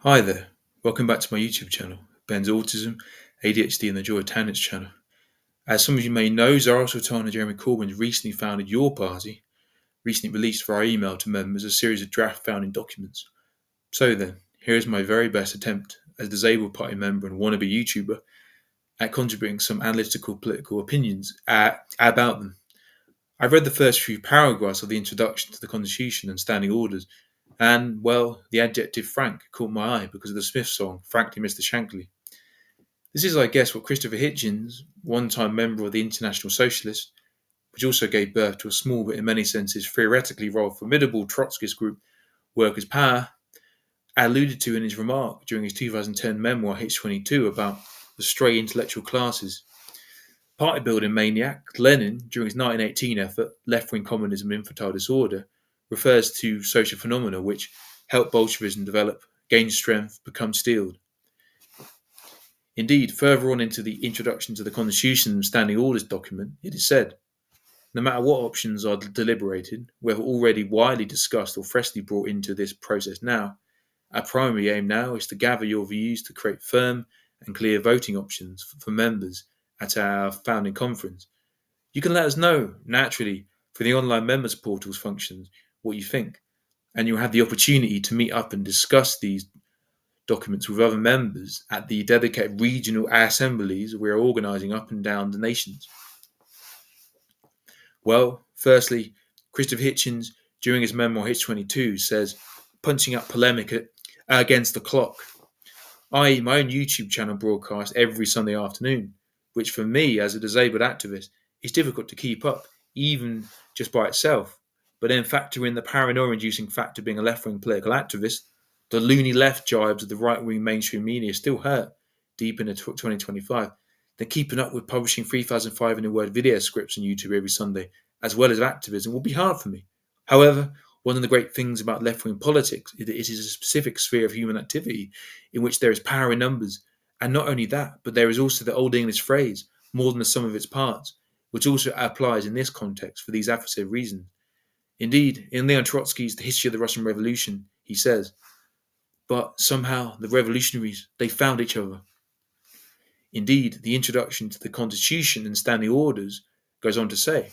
Hi there, welcome back to my YouTube channel, Ben's Autism, ADHD and the Joy of Tanners channel. As some of you may know, Zara Sultan and Jeremy Corbyn recently founded Your Party, recently released via email to members a series of draft founding documents. So then, here is my very best attempt as a disabled party member and wannabe YouTuber at contributing some analytical political opinions about them. I've read the first few paragraphs of the introduction to the Constitution and Standing Orders, and, well, the adjective frank caught my eye because of the Smiths song, Frankly Mr. Shankly. This is, I guess, what Christopher Hitchens, one-time member of the International Socialists, which also gave birth to a small but in many senses theoretically rather formidable Trotskyist group, Workers' Power, alluded to in his remark during his 2010 memoir H22 about the stray intellectual classes. Party building maniac Lenin, during his 1918 effort, Left-Wing Communism and Infantile Disorder, refers to social phenomena which help Bolshevism develop, gain strength, become steeled. Indeed, further on into the introduction to the Constitution and Standing Orders document, it is said, no matter what options are deliberated, whether already widely discussed or freshly brought into this process now, our primary aim now is to gather your views to create firm and clear voting options for members at our founding conference. You can let us know, naturally, through the online members portal's functions, what you think, and you'll have the opportunity to meet up and discuss these documents with other members at the dedicated regional assemblies we are organising up and down the nations. Well, firstly, Christopher Hitchens, during his memoir H22, says, punching up polemic against the clock. My own YouTube channel broadcasts every Sunday afternoon, which for me, as a disabled activist, is difficult to keep up, even just by itself. But then factor in the paranoia-inducing fact of being a left-wing political activist, the loony left jibes of the right-wing mainstream media still hurt deep into 2025. Then keeping up with publishing 3,500-word video scripts on YouTube every Sunday, as well as activism, will be hard for me. However, one of the great things about left-wing politics is that it is a specific sphere of human activity in which there is power in numbers. And not only that, but there is also the old English phrase, more than the sum of its parts, which also applies in this context for these aforesaid reasons. Indeed, in Leon Trotsky's The History of the Russian Revolution, he says, but somehow the revolutionaries, they found each other. Indeed, the introduction to the Constitution and Standing Orders goes on to say,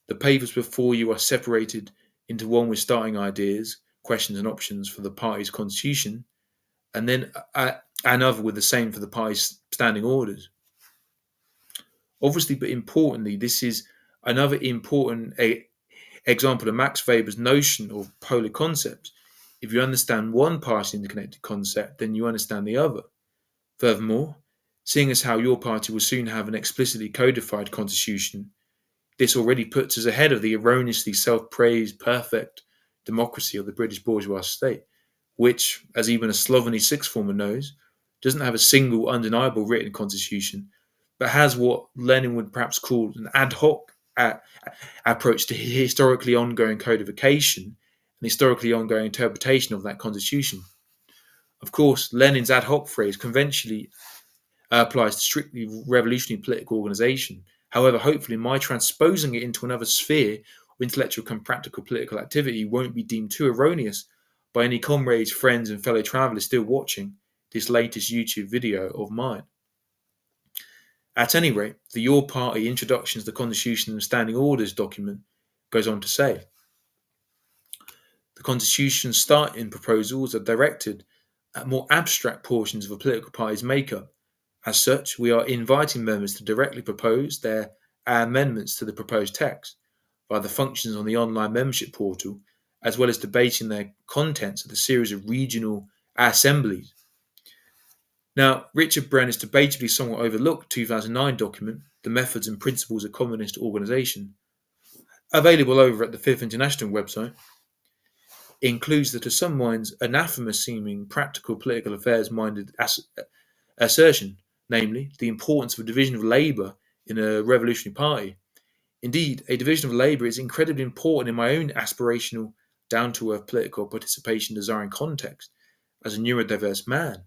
the papers before you are separated into one with starting ideas, questions and options for the party's constitution, and then another with the same for the party's standing orders. Obviously, but importantly, this is another important example of Max Weber's notion of polar concepts. If you understand one party interconnected concept, then you understand the other. Furthermore, seeing as how your party will soon have an explicitly codified constitution, this already puts us ahead of the erroneously self-praised perfect democracy of the British bourgeois state, which, as even a slovenly sixth former knows, doesn't have a single undeniable written constitution, but has what Lenin would perhaps call an ad hoc approach to historically ongoing codification and historically ongoing interpretation of that constitution. Of course, Lenin's ad hoc phrase conventionally applies to strictly revolutionary political organisation. However, hopefully my transposing it into another sphere of intellectual and practical political activity won't be deemed too erroneous by any comrades, friends and fellow travellers still watching this latest YouTube video of mine. At any rate, the Your Party Introductions to the Constitution and Standing Orders document goes on to say, the Constitution's starting proposals are directed at more abstract portions of a political party's makeup. As such, we are inviting members to directly propose their amendments to the proposed text via the functions on the online membership portal, as well as debating their contents at a series of regional assemblies. Now, Richard Brenner's debatably somewhat overlooked 2009 document, The Methods and Principles of Communist Organisation, available over at the Fifth International website, includes the to some minds anathema-seeming practical political affairs-minded assertion, namely the importance of a division of labour in a revolutionary party. Indeed, a division of labour is incredibly important in my own aspirational, down-to-earth political participation desiring context as a neurodiverse man,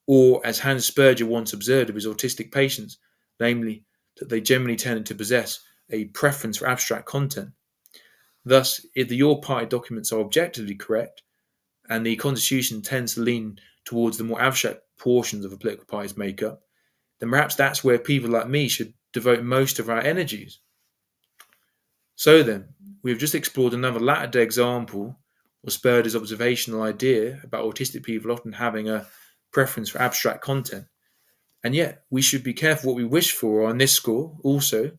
or as Hans Spurger once observed of his autistic patients, namely that they generally tended to possess a preference for abstract content. Thus, if the Your Party documents are objectively correct, and the constitution tends to lean towards the more abstract portions of a political party's makeup, then perhaps that's where people like me should devote most of our energies. So then, we have just explored another latter day example or Spurder's observational idea about autistic people often having a preference for abstract content. And yet, we should be careful what we wish for on this score also,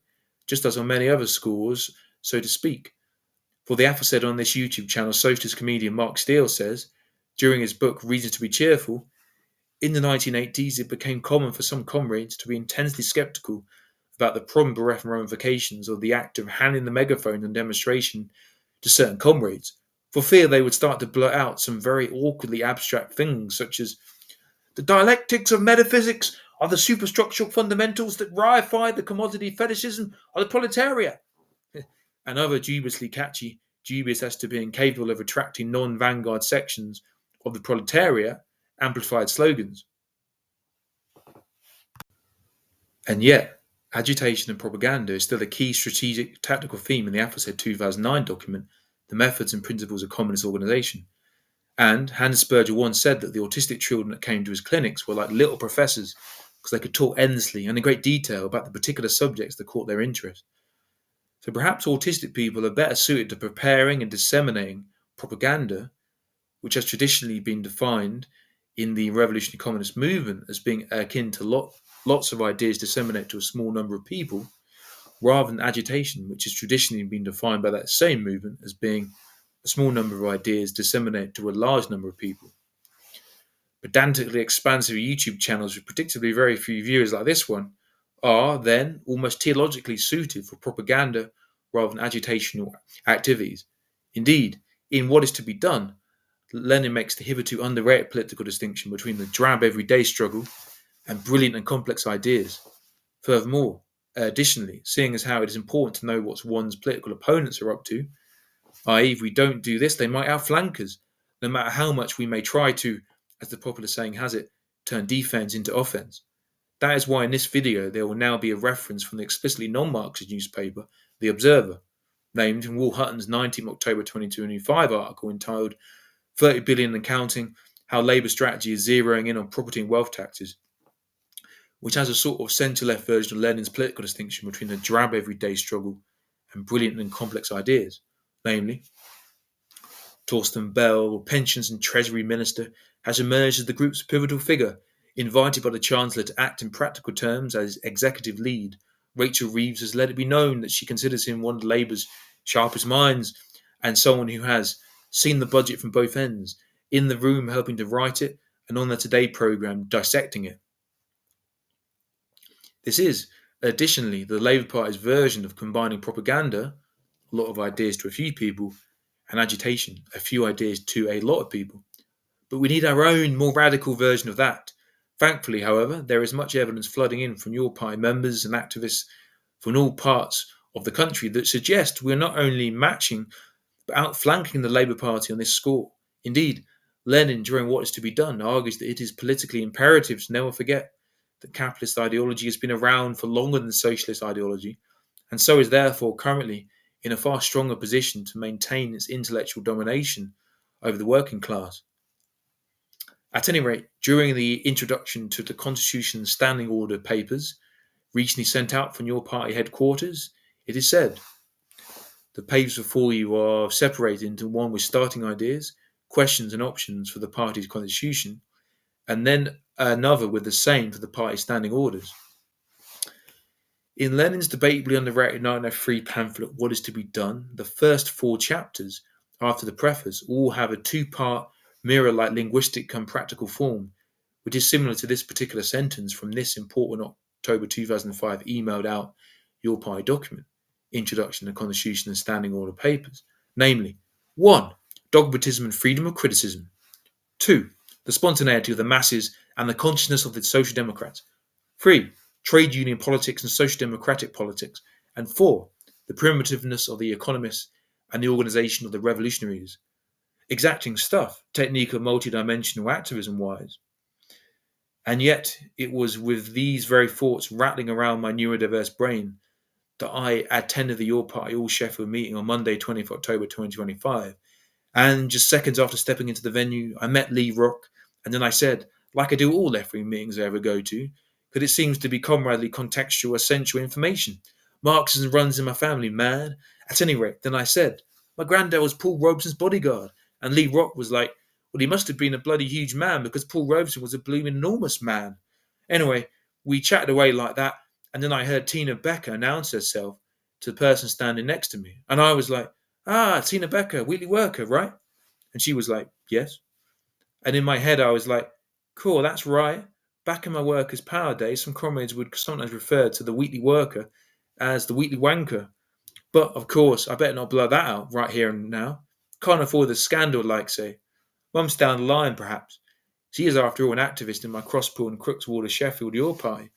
just as on many other scores, so to speak. For the aforesaid on this YouTube channel, socialist comedian Mark Steele says, during his book Reasons to be Cheerful, in the 1980s it became common for some comrades to be intensely sceptical about the problem-bereft ramifications of the act of handing the megaphone on demonstration to certain comrades, for fear they would start to blurt out some very awkwardly abstract things such as, "The dialectics of metaphysics are the superstructural fundamentals that reify the commodity fetishism of the proletariat," and other dubiously catchy, dubious as to being capable of attracting non-vanguard sections of the proletariat, amplified slogans. And yet, agitation and propaganda is still a key strategic tactical theme in the aforesaid 2009 document, The Methods and Principles of Communist Organisation. And Hans Spurger once said that the autistic children that came to his clinics were like little professors because they could talk endlessly and in great detail about the particular subjects that caught their interest. So perhaps autistic people are better suited to preparing and disseminating propaganda, which has traditionally been defined in the revolutionary communist movement as being akin to lots of ideas disseminated to a small number of people, rather than agitation, which has traditionally been defined by that same movement as being a small number of ideas disseminated to a large number of people. Pedantically expansive YouTube channels with predictably very few viewers like this one are then almost theologically suited for propaganda rather than agitational activities. Indeed, in What is to be Done, Lenin makes the hitherto underrated political distinction between the drab everyday struggle and brilliant and complex ideas. Furthermore, additionally, seeing as how it is important to know what one's political opponents are up to, i.e., if we don't do this, they might outflank us, no matter how much we may try to, as the popular saying has it, turn defense into offense. That is why in this video there will now be a reference from the explicitly non-Marxist newspaper, The Observer, named in Will Hutton's 19 October 2025 article entitled 30 billion and counting, how Labour strategy is zeroing in on property and wealth taxes, which has a sort of centre-left version of Lenin's political distinction between the drab everyday struggle and brilliant and complex ideas, namely, Torsten Bell, pensions and treasury minister, has emerged as the group's pivotal figure, invited by the Chancellor to act in practical terms as executive lead. Rachel Reeves has let it be known that she considers him one of Labour's sharpest minds and someone who has seen the budget from both ends, in the room helping to write it, and on the Today programme dissecting it. This is, additionally, the Labour Party's version of combining propaganda, a lot of ideas to a few people, and agitation, a few ideas to a lot of people. But we need our own, more radical version of that. Thankfully, however, there is much evidence flooding in from your party members and activists from all parts of the country that suggest we're not only matching but outflanking the Labour Party on this score. Indeed, Lenin, during What is to be Done, argues that it is politically imperative to never forget that capitalist ideology has been around for longer than socialist ideology, and so is therefore currently in a far stronger position to maintain its intellectual domination over the working class. At any rate, during the introduction to the Constitution Standing Order papers, recently sent out from your party headquarters, it is said, the papers before you are separated into one with starting ideas, questions and options for the party's constitution, and then another with the same for the party's standing orders. In Lenin's debatably underrated 1903 pamphlet, What is to be Done, the first 4 chapters, after the preface, all have a 2-part mirror-like linguistic and practical form, which is similar to this particular sentence from this important October 2005 emailed out your party document, Introduction to Constitution and Standing Order Papers, namely, 1. Dogmatism and freedom of criticism. 2. The spontaneity of the masses and the consciousness of the Social Democrats. 3. Trade union politics and social democratic politics. And 4. The primitiveness of the economists and the organisation of the revolutionaries. Exacting stuff, technique of multidimensional activism-wise. And yet, it was with these very thoughts rattling around my neurodiverse brain that I attended the Your Party All Sheffield meeting on Monday, 20th October 2025, And just seconds after stepping into the venue, I met Lee Rock, and then I said, like I do all left-wing meetings I ever go to, that it seems to be comradely, contextual, essential information. Marxism runs in my family, man. At any rate, then I said, my granddad was Paul Robeson's bodyguard. And Lee Rock was like, well, he must have been a bloody huge man because Paul Robeson was a blooming enormous man. Anyway, we chatted away like that, and then I heard Tina Becker announce herself to the person standing next to me. And I was like, ah, Tina Becker, Wheatley Worker, right? And she was like, yes. And in my head, I was like, cool, that's right. Back in my workers' power days, some comrades would sometimes refer to the Wheatley Worker as the Wheatley Wanker. But, of course, I better not blur that out right here and now. Can't afford the scandal, like, say. Mum's down the line, perhaps. She is, after all, an activist in my Crosspool and Crookswater Sheffield Your Party.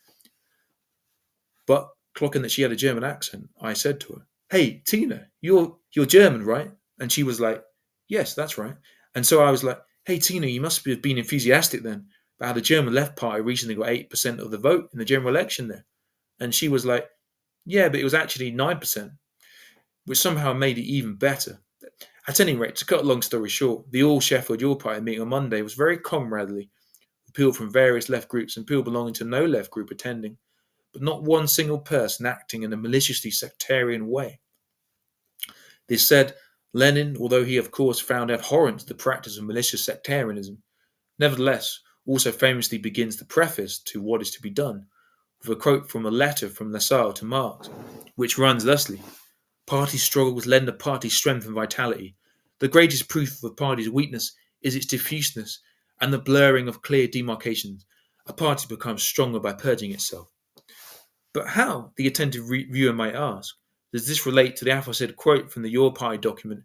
But, clocking that she had a German accent, I said to her, hey, Tina, you're German, right? And she was like, yes, that's right. And so I was like, hey, Tina, you must have been enthusiastic then about how the German Left Party recently got 8% of the vote in the general election there. And she was like, yeah, but it was actually 9%, which somehow made it even better. At any rate, to cut a long story short, the All Sheffield Your Party meeting on Monday was very comradely, with people from various left groups and people belonging to no left group attending, but not one single person acting in a maliciously sectarian way. This said, Lenin, although he of course found abhorrent the practice of malicious sectarianism, nevertheless also famously begins the preface to What is to be Done with a quote from a letter from Lassalle to Marx, which runs thusly: party struggles lend a party strength and vitality. The greatest proof of a party's weakness is its diffuseness and the blurring of clear demarcations. A party becomes stronger by purging itself. But how, the attentive viewer might ask, does this relate to the aforesaid quote from the Your Party document,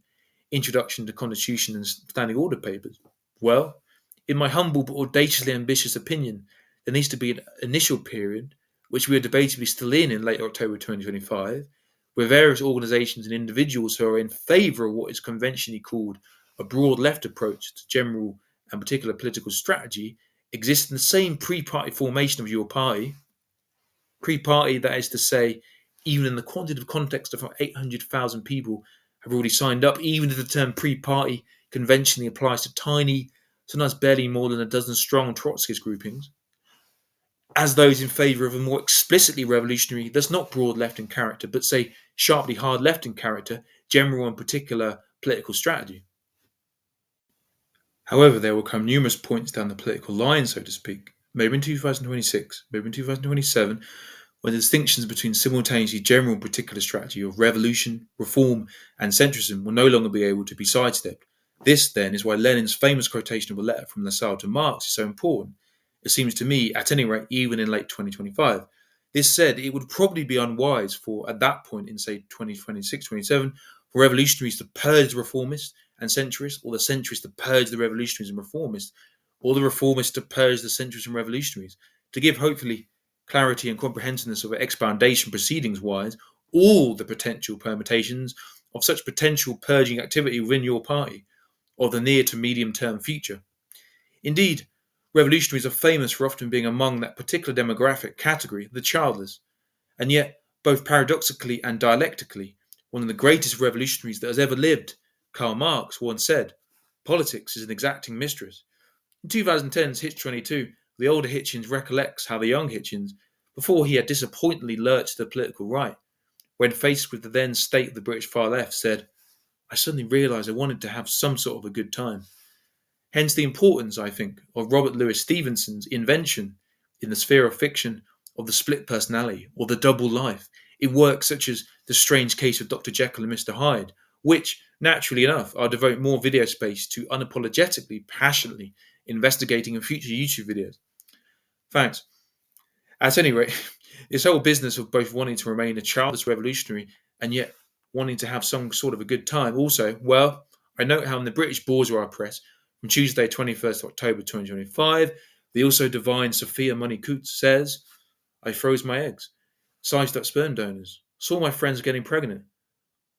Introduction to Constitution and Standing Order Papers? Well, in my humble but audaciously ambitious opinion, there needs to be an initial period, which we are debatably still in late October 2025, where various organisations and individuals who are in favour of what is conventionally called a broad left approach to general and particular political strategy exist in the same pre-party formation of your party. Pre-party, that is to say, even in the quantitative context of 800,000 people have already signed up, even if the term pre-party conventionally applies to tiny, sometimes barely more than a dozen strong Trotskyist groupings, as those in favour of a more explicitly revolutionary, thus not broad left in character, but say sharply hard left in character, general and particular political strategy. However, there will come numerous points down the political line, so to speak, maybe in 2026, maybe in 2027, when the distinctions between simultaneously general and particular strategy of revolution, reform, and centrism will no longer be able to be sidestepped. This, then, is why Lenin's famous quotation of a letter from Lassalle to Marx is so important. It seems to me, at any rate, even in late 2025. This said, it would probably be unwise for, at that point in, say, 2026, 27, for revolutionaries to purge the reformists and centrists, or the centrists to purge the revolutionaries and reformists, or the reformists to purge the centrists and revolutionaries, to give, hopefully, clarity and comprehensiveness of expoundation proceedings-wise, all the potential permutations of such potential purging activity within your party, or the near to medium-term future. Indeed, revolutionaries are famous for often being among that particular demographic category, the childless, and yet, both paradoxically and dialectically, one of the greatest revolutionaries that has ever lived, Karl Marx, once said, politics is an exacting mistress. In 2010's Hitch 22, the older Hitchens recollects how the young Hitchens, before he had disappointingly lurched to the political right, when faced with the then state of the British far left, said, I suddenly realised I wanted to have some sort of a good time. Hence the importance, I think, of Robert Louis Stevenson's invention in the sphere of fiction of the split personality or the double life in works such as The Strange Case of Dr. Jekyll and Mr. Hyde, which, naturally enough, I'll devote more video space to unapologetically, passionately investigating in future YouTube videos. Thanks. At any rate, this whole business of both wanting to remain a childless revolutionary and yet wanting to have some sort of a good time also, well, I note how in the British bourgeois press from Tuesday 21st October 2025, the also divine Sophia Money Coates says, I froze my eggs, sized up sperm donors, saw my friends getting pregnant.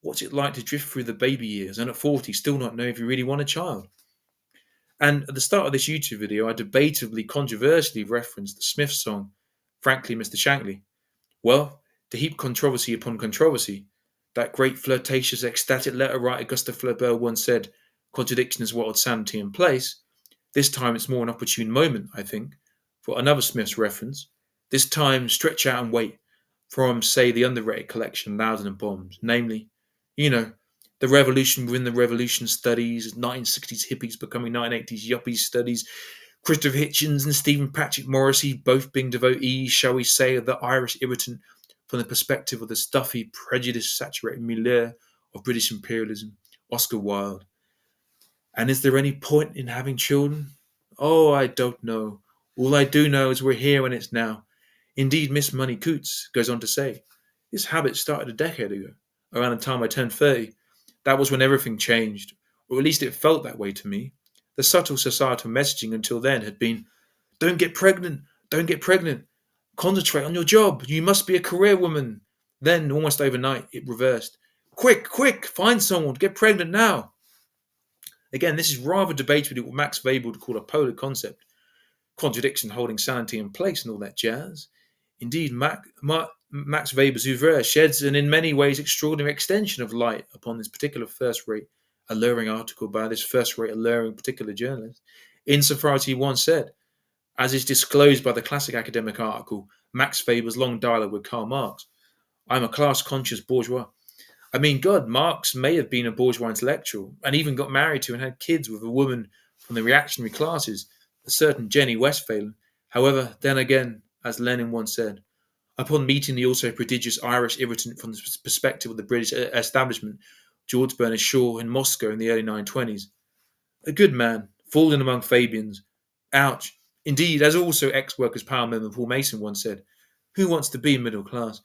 What's it like to drift through the baby years and at 40 still not know if you really want a child? And at the start of this YouTube video, I debatably, controversially referenced the Smiths song, Frankly, Mr. Shankly. Well, to heap controversy upon controversy, that great flirtatious, ecstatic letter writer Gustave Flaubert once said, contradiction has wild sanity in place. This time it's more an opportune moment, I think, for another Smith's reference. This time, stretch out and wait from, say, the underrated collection Loudon and Bombs, namely, you know, the revolution within the revolution studies, 1960s hippies becoming 1980s yuppies studies, Christopher Hitchens and Stephen Patrick Morrissey both being devotees, shall we say, of the Irish irritant from the perspective of the stuffy, prejudice-saturated milieu of British imperialism, Oscar Wilde. And is there any point in having children? Oh, I don't know. All I do know is we're here and it's now. Indeed, Miss Money Coots goes on to say, this habit started a decade ago, around the time I turned 30. That was when everything changed, or at least it felt that way to me. The subtle societal messaging until then had been, don't get pregnant, don't get pregnant, concentrate on your job, you must be a career woman. Then, almost overnight, it reversed. Quick, quick, find someone, get pregnant now. Again, this is rather debatably what Max Weber would call a polar concept, contradiction holding sanity in place and all that jazz. Indeed, Max Weber's oeuvre sheds an in many ways extraordinary extension of light upon this particular first-rate alluring article by this first-rate alluring particular journalist, insofar as he once said, as is disclosed by the classic academic article, Max Weber's long dialogue with Karl Marx, I'm a class-conscious bourgeois. I mean, God, Marx may have been a bourgeois intellectual and even got married to and had kids with a woman from the reactionary classes, a certain Jenny Westphalen. However, then again, as Lenin once said, upon meeting the also prodigious Irish irritant from the perspective of the British establishment, George Bernard Shaw in Moscow in the early 1920s, a good man, fallen among Fabians. Ouch. Indeed, as also ex-Workers' Power member Paul Mason once said, who wants to be middle class?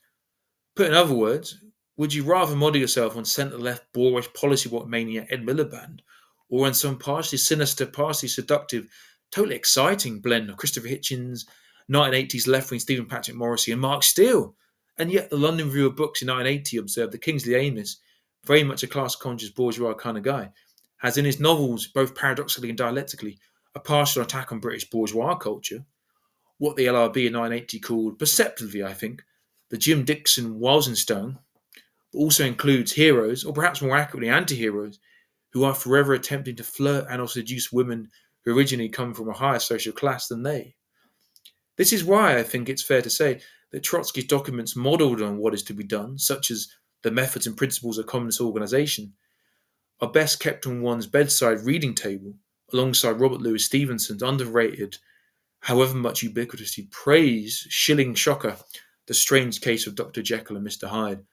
Put in other words, would you rather model yourself on centre-left boorish policy-walk maniac Ed Miliband, or on some partially sinister, partially seductive, totally exciting blend of Christopher Hitchens, 1980s left-wing Stephen Patrick Morrissey, and Mark Steele? And yet the London Review of Books in 1980 observed that Kingsley Amis, very much a class-conscious bourgeois kind of guy, has in his novels, both paradoxically and dialectically, a partial attack on British bourgeois culture, what the LRB in 1980 called, perceptively I think, the Jim Dixon Walsenstone, but also includes heroes, or perhaps more accurately anti-heroes, who are forever attempting to flirt and or seduce women who originally come from a higher social class than they. This is why I think it's fair to say that Trotsky's documents modelled on what is to be done, such as the methods and principles of communist organisation, are best kept on one's bedside reading table, alongside Robert Louis Stevenson's underrated, however much ubiquitously praised, shilling shocker, The Strange Case of Dr. Jekyll and Mr. Hyde.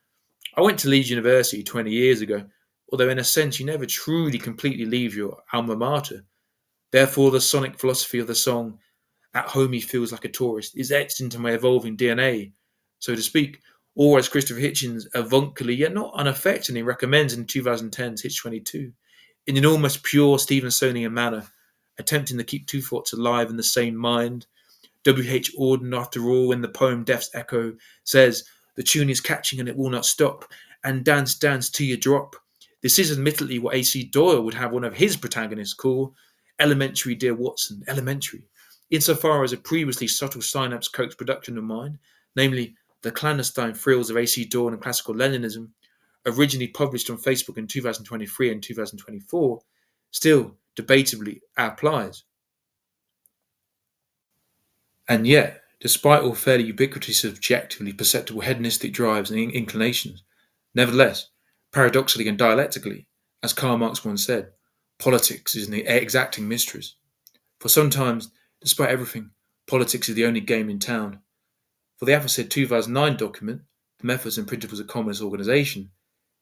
I went to Leeds University 20 years ago, although in a sense you never truly completely leave your alma mater. Therefore, the sonic philosophy of the song, At Home He Feels Like a Tourist, is etched into my evolving DNA, so to speak, or as Christopher Hitchens avuncularly yet not unaffectingly recommends in 2010's Hitch 22, in an almost pure Stevensonian manner, attempting to keep two thoughts alive in the same mind. W.H. Auden, after all, in the poem Death's Echo, says, the tune is catching and it will not stop, and dance, dance till you drop. This is admittedly what A.C. Doyle would have one of his protagonists call elementary, dear Watson, elementary, insofar as a previously subtle synapse coaxed production of mind, namely the clandestine thrills of A.C. Doyle and classical Leninism, originally published on Facebook in 2023 and 2024, still debatably applies. And yet, despite all fairly ubiquitous subjectively perceptible hedonistic drives and inclinations, nevertheless, paradoxically and dialectically, as Karl Marx once said, politics is an exacting mistress. For sometimes, despite everything, politics is the only game in town. For the aforesaid 2009 document, The Methods and Principles of Communist Organisation,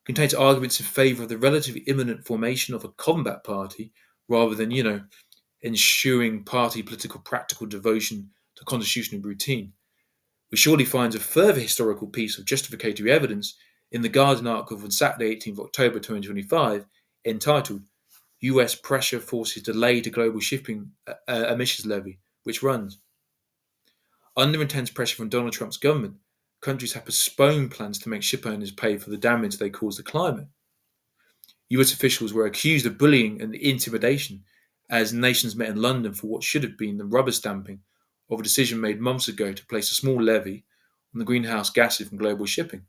contains arguments in favour of the relatively imminent formation of a combat party rather than, ensuring party political practical devotion to constitutional routine, which surely finds a further historical piece of justificatory evidence in the Guardian article from Saturday, 18th October 2025, entitled US Pressure Forces Delay to Global Shipping Emissions Levy, which runs, under intense pressure from Donald Trump's government, countries have postponed plans to make ship owners pay for the damage they cause the climate. US officials were accused of bullying and intimidation as nations met in London for what should have been the rubber stamping of a decision made months ago to place a small levy on the greenhouse gases from global shipping.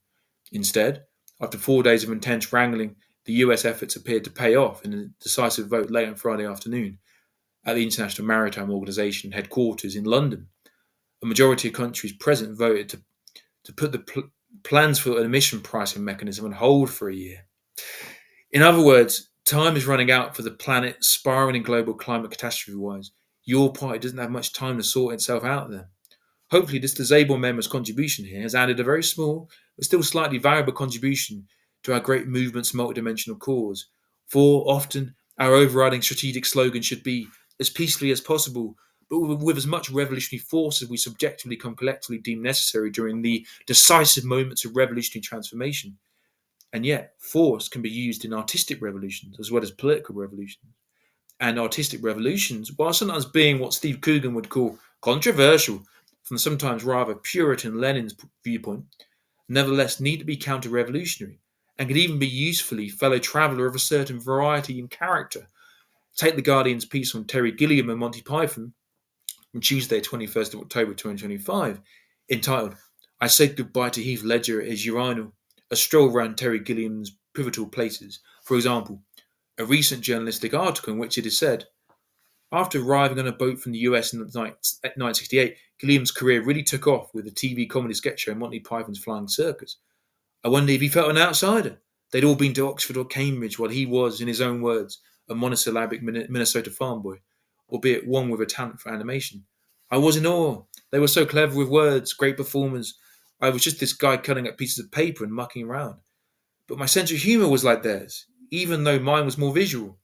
Instead, after 4 days of intense wrangling, the US efforts appeared to pay off in a decisive vote late on Friday afternoon at the International Maritime Organization headquarters in London. A majority of countries present voted to put the plans for an emission pricing mechanism on hold for a year. In other words, time is running out for the planet spiraling global climate catastrophe wise. Your party doesn't have much time to sort itself out there. Hopefully, this disabled member's contribution here has added a very small, but still slightly valuable contribution to our great movement's multidimensional cause. For often, our overriding strategic slogan should be as peacefully as possible, but with as much revolutionary force as we subjectively come collectively deem necessary during the decisive moments of revolutionary transformation. And yet, force can be used in artistic revolutions as well as political revolutions. And artistic revolutions, while sometimes being what Steve Coogan would call controversial from sometimes rather Puritan Lenin's viewpoint, nevertheless need to be counter-revolutionary and can even be usefully fellow traveller of a certain variety in character. Take the Guardian's piece on Terry Gilliam and Monty Python from Tuesday, 21st of October 2025, entitled I Said Goodbye to Heath Ledger as Urinal, a stroll round Terry Gilliam's pivotal places. For example, a recent journalistic article in which it is said, after arriving on a boat from the US in 1968, Gilliam's career really took off with the TV comedy sketch show Monty Python's Flying Circus. I wonder if he felt an outsider. They'd all been to Oxford or Cambridge while he was, in his own words, a monosyllabic Minnesota farm boy, albeit one with a talent for animation. I was in awe. They were so clever with words, great performers. I was just this guy cutting up pieces of paper and mucking around. But my sense of humour was like theirs, even though mine was more visual.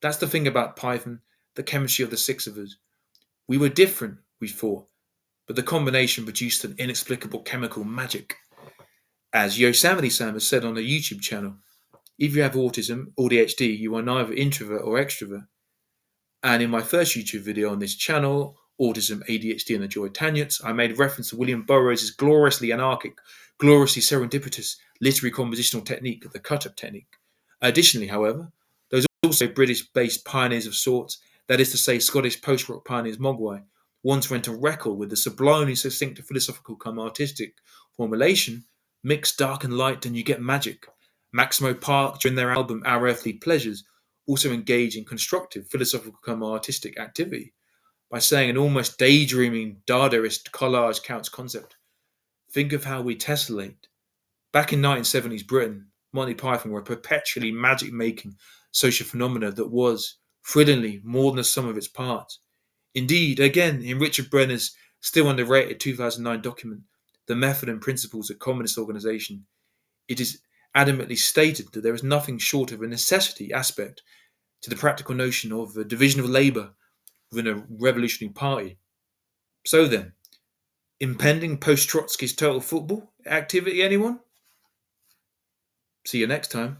That's the thing about Python, the chemistry of the six of us. We were different, we thought, but the combination produced an inexplicable chemical magic. As Yosemite Sam has said on a YouTube channel, if you have autism or ADHD, you are neither introvert or extrovert. And in my first YouTube video on this channel, Autism, ADHD and the Joy Tangents, I made reference to William Burroughs' gloriously anarchic, gloriously serendipitous literary compositional technique, the cut-up technique. Additionally, however, those also British-based pioneers of sorts, that is to say Scottish post-rock pioneers Mogwai, once went on record with the sublimely succinct philosophical come artistic formulation, mix dark and light and you get magic. Maximo Park, during their album Our Earthly Pleasures, also engage in constructive philosophical come artistic activity by saying an almost daydreaming Dadaist collage counts concept. Think of how we tessellate. Back in 1970s Britain, Monty Python were perpetually magic-making social phenomena that was, thrillingly, more than the sum of its parts. Indeed, again, in Richard Brenner's still underrated 2009 document, The Method and Principles of Communist Organisation, it is adamantly stated that there is nothing short of a necessity aspect to the practical notion of a division of labour within a revolutionary party. So then, impending post-Trotsky's total football activity, anyone? See you next time.